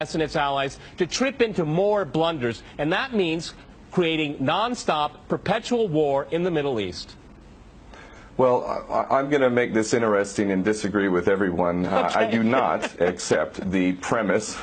and its allies to trip into more blunders, and that means creating nonstop, perpetual war in the Middle East. Well, I'm going to make this interesting and disagree with everyone. Okay. I do not accept the premise,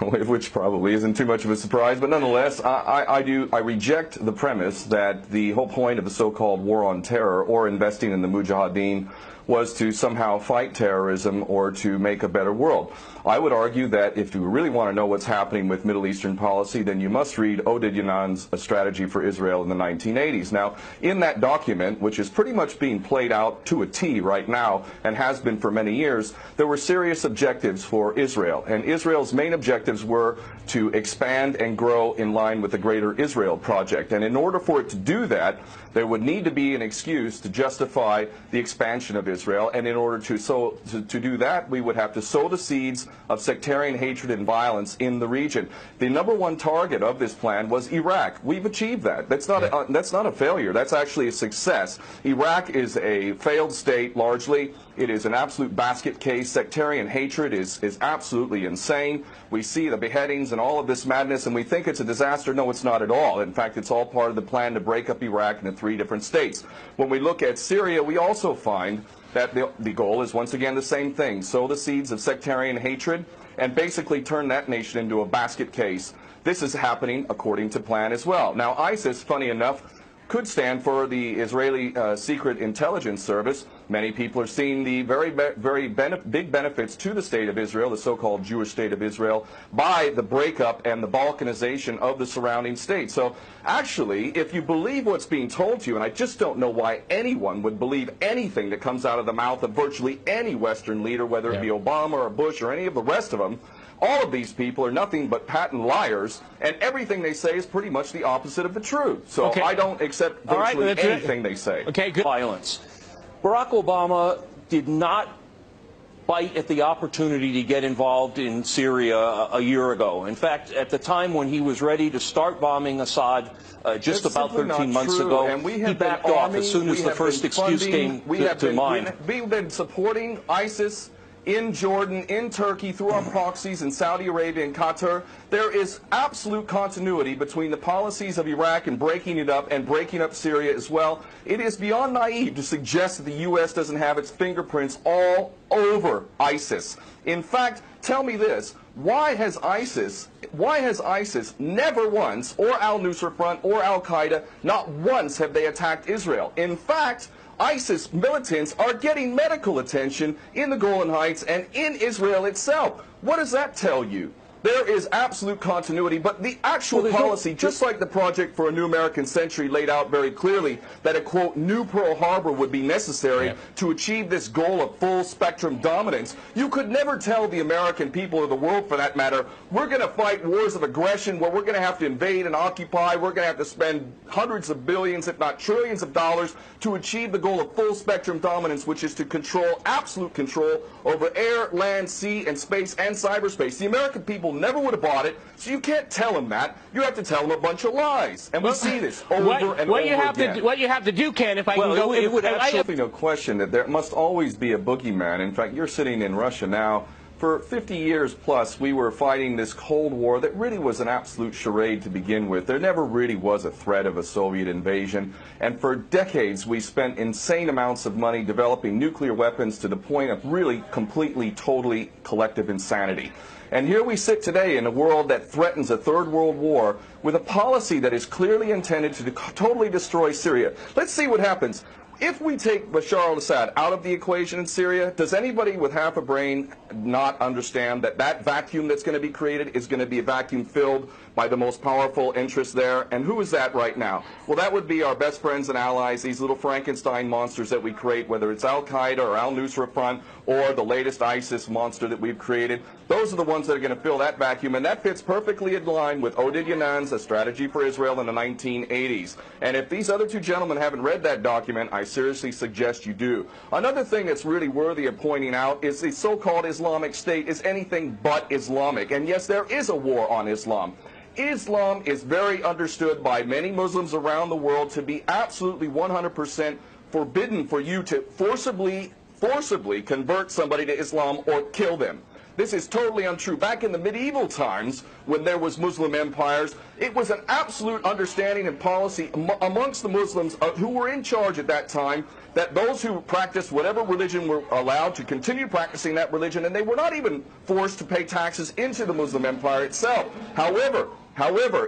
which probably isn't too much of a surprise, but nonetheless, I reject the premise that the whole point of the so-called war on terror or investing in the Mujahideen was to somehow fight terrorism or to make a better world. I would argue that if you really want to know what's happening with Middle Eastern policy, then you must read Oded Yanan's A Strategy for Israel in the 1980s. Now, in that document, which is pretty much being played out to a T right now and has been for many years, there were serious objectives for Israel. And Israel's main objectives were to expand and grow in line with the Greater Israel Project. And in order for it to do that, there would need to be an excuse to justify the expansion of Israel. And in order to do that, we would have to sow the seeds of sectarian hatred and violence in the region. The number one target of this plan was Iraq. We've achieved that. That's not a failure. That's actually a success. Iraq is a failed state largely. It is an absolute basket case. Sectarian hatred is absolutely insane. We see the beheadings and all of this madness, and we think it's a disaster. No, it's not at all. In fact, it's all part of the plan to break up Iraq into 3 different states. When we look at Syria, we also find that the goal is once again the same thing: sow the seeds of sectarian hatred and basically turn that nation into a basket case. This is happening according to plan as well. Now, ISIS, funny enough, could stand for the Israeli Secret Intelligence Service. Many people are seeing the very big benefits to the state of Israel, the so-called Jewish state of Israel, by the breakup and the balkanization of the surrounding states. So actually, if you believe what's being told to you, and I just don't know why anyone would believe anything that comes out of the mouth of virtually any Western leader, whether it be Obama or Bush or any of the rest of them, all of these people are nothing but patent liars, and everything they say is pretty much the opposite of the truth. So I don't accept virtually anything they say. Okay, good. Violence. Barack Obama did not bite at the opportunity to get involved in Syria a year ago. In fact, at the time when he was ready to start bombing Assad just about 13 months ago, and he backed off as soon as the first excuse came to mind. We've been supporting ISIS in Jordan, in Turkey, through our proxies in Saudi Arabia and Qatar. There is absolute continuity between the policies of Iraq and breaking it up and breaking up Syria as well. It is beyond naive to suggest that the U.S. doesn't have its fingerprints all over ISIS. In fact, tell me this: why has ISIS never once, or al-Nusra Front or al-Qaeda, not once have they attacked Israel? In fact, ISIS militants are getting medical attention in the Golan Heights and in Israel itself. What does that tell you? There is absolute continuity, but the actual policy, just like the Project for a New American Century laid out very clearly, that a, quote, new Pearl Harbor would be necessary to achieve this goal of full spectrum dominance, you could never tell the American people, or the world for that matter, we're going to fight wars of aggression where we're going to have to invade and occupy, we're going to have to spend hundreds of billions, if not trillions of dollars to achieve the goal of full spectrum dominance, which is to control, absolute control over air, land, sea, and space, and cyberspace. The American people never would have bought it, so you can't tell them that. You have to tell them a bunch of lies. And we see this over and over again. What you have to do, Ken, if I can go... It would absolutely no question that there must always be a boogeyman. In fact, you're sitting in Russia now. For 50 years plus, we were fighting this Cold War that really was an absolute charade to begin with. There never really was a threat of a Soviet invasion. And for decades, we spent insane amounts of money developing nuclear weapons to the point of really completely, totally collective insanity. And here we sit today in a world that threatens a third world war with a policy that is clearly intended to totally destroy Syria. Let's see what happens. If we take Bashar al-Assad out of the equation in Syria, does anybody with half a brain not understand that that vacuum that's going to be created is going to be a vacuum filled by the most powerful interests there? And who is that right now? Well, that would be our best friends and allies, these little Frankenstein monsters that we create, whether it's al-Qaeda or al-Nusra Front or the latest ISIS monster that we've created. Those are the ones that are going to fill that vacuum, and that fits perfectly in line with Oded Yanan's A Strategy for Israel in the 1980s. And if these other two gentlemen haven't read that document, I seriously suggest you do. Another thing that's really worthy of pointing out is the so-called Islamic State is anything but Islamic. And yes, there is a war on Islam. Islam is very understood by many Muslims around the world to be absolutely 100% forbidden for you to forcibly convert somebody to Islam or kill them. This is totally untrue. Back in the medieval times, when there was Muslim empires, it was an absolute understanding and policy amongst the Muslims who were in charge at that time that those who practiced whatever religion were allowed to continue practicing that religion, and they were not even forced to pay taxes into the Muslim empire itself. However,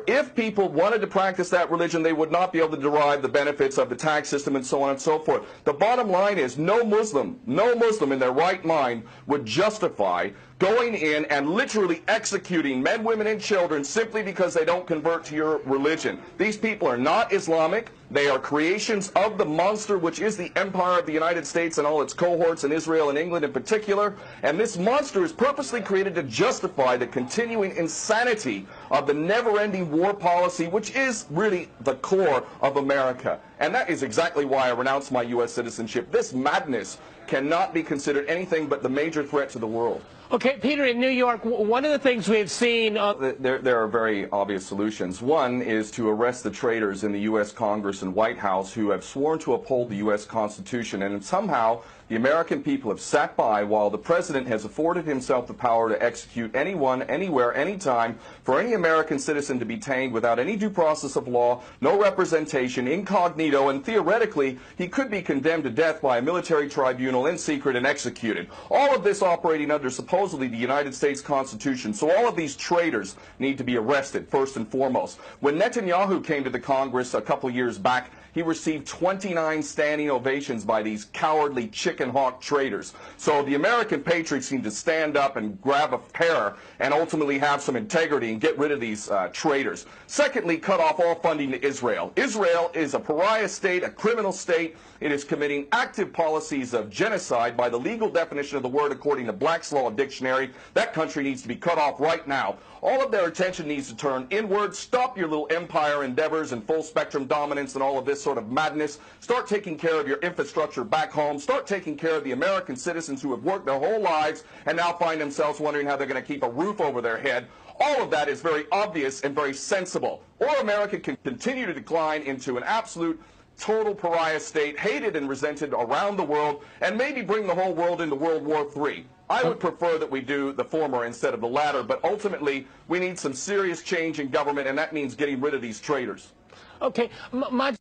if people wanted to practice that religion, they would not be able to derive the benefits of the tax system and so on and so forth. The bottom line is no Muslim in their right mind would justify going in and literally executing men, women, and children simply because they don't convert to your religion. These people are not Islamic. They are creations of the monster, which is the empire of the United States and all its cohorts in Israel and England in particular. And this monster is purposely created to justify the continuing insanity of the never-ending war policy, which is really the core of America. And that is exactly why I renounced my U.S. citizenship. This madness cannot be considered anything but the major threat to the world. Okay, Peter, in New York, one of the things we've seen... There are very obvious solutions. One is to arrest the traitors in the U.S. Congress and White House who have sworn to uphold the U.S. Constitution, and somehow the American people have sat by while the President has afforded himself the power to execute anyone, anywhere, anytime, for any American citizen to be detained without any due process of law, no representation, incognito, and theoretically he could be condemned to death by a military tribunal in secret and executed. All of this operating under supposedly the United States Constitution. So all of these traitors need to be arrested, first and foremost. When Netanyahu came to the Congress a couple years back, he received 29 standing ovations by these cowardly chicken hawk traitors. So the American patriots need to stand up and grab a pair and ultimately have some integrity and get rid of these traitors. Secondly, cut off all funding to Israel. Israel is a pariah state, a criminal state. It is committing active policies of genocide by the legal definition of the word according to Black's Law Dictionary. That country needs to be cut off right now. All of their attention needs to turn inward. Stop your little empire endeavors and full spectrum dominance and all of this sort of madness. Start taking care of your infrastructure back home. Start taking care of the American citizens who have worked their whole lives and now find themselves wondering how they're going to keep a roof over their head. All of that is very obvious and very sensible. Or America can continue to decline into an absolute total pariah state, hated and resented around the world, and maybe bring the whole world into World War III. I would prefer that we do the former instead of the latter, but ultimately we need some serious change in government, and that means getting rid of these traitors. Okay, my